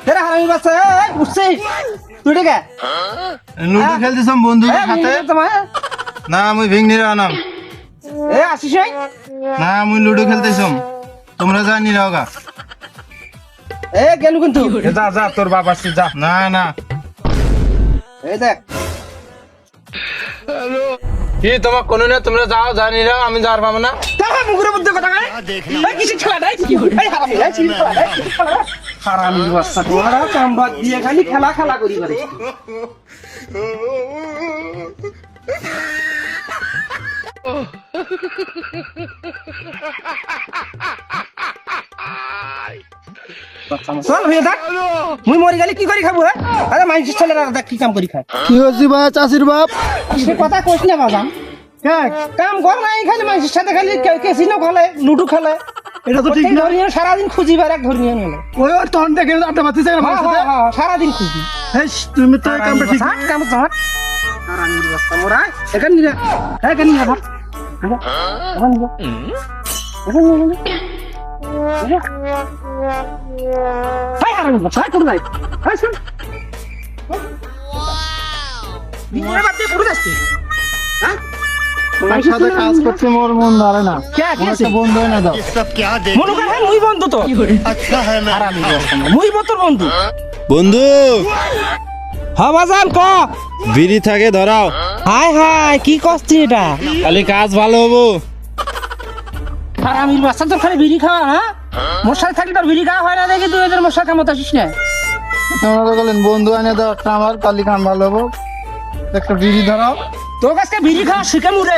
तेरा हरामी बच्चा उठছে তুই কে লুডো খেলতেছম বন্ধুদের সাথে না মুই ভিংনির আনাম এ আসিস নাই না মুই লুডো খেলতেছম তোমরা জানি রাওগা এ গেলু কিন্তু যা যা তোর বাপ আসছে যা না না এই দেখ কি তোমার কোন না তোমরা যাও জানি রাও আমি যার পাবো না তাহলে মুগুরের মধ্যে কথা কয় এই কিছু খেলা নাই এই হারামি এই চিনি খেলা নাই হারামি বাচ্চা তোরা কামবাদ দিয়ে খালি খেলা খেলা করি পারে চল হয়ে থাক মুই মরি গেলে কি করি খাবো হ্যাঁ আরে মাইন্স ছেলেরা দেখ কি কাম করি খায় কি হচ্ছে ভাই চাষির বাপ সে কথা কইস না বাজান কাম কর নাই খালি মাইন্সের সাথে খালি ক্যাসিনো খেলে লুডো খেলে এটা তো ঠিক না ধরিয়ে সারাদিন খুঁজিবার এক ধরিয়ে নিলে ওই ওর তখন দেখে আড্ডা মারতেছে আমার সাথে সারাদিন খুঁজি হেস তুমি তো কামটা ঠিক কাম জামাত হারামির বাচ্চা মোরা এখান নিরা এখান নিরা ভাত এখান নিরা হাই হারামির বাচ্চা হাই কোন নাই হাই শুন বিয়ে বাদ দিয়ে পুরো যাচ্ছে হ্যাঁ তোমার সাথে কাজ করতে মোর মন ধরে না কে আছে বন্ধ হয় না দাও सब क्या देख মনে কর হ্যাঁ মুই বন্ধু তো अच्छा है मैं মুই বতর বন্ধু বন্ধু হ্যাঁ বাজান ক বিড়ি থাকে ধরাও হাই হাই কি কষ্ট এটা খালি কাজ ভালো হবো হারামির বাচ্চা তোর খালি বিড়ি খাওয়া হ্যাঁ মশাল থাকলে তোর বিড়ি খাওয়া হয় না দেখি তুই এদের মশা কামত আসিস না তোমরা তো বলেন বন্ধু আনে দাও একটা আমার কালি খান ভালো হবো একটা বিড়ি ধরাও তোর কাছে বিড়ি খাওয়া শিখে মুরে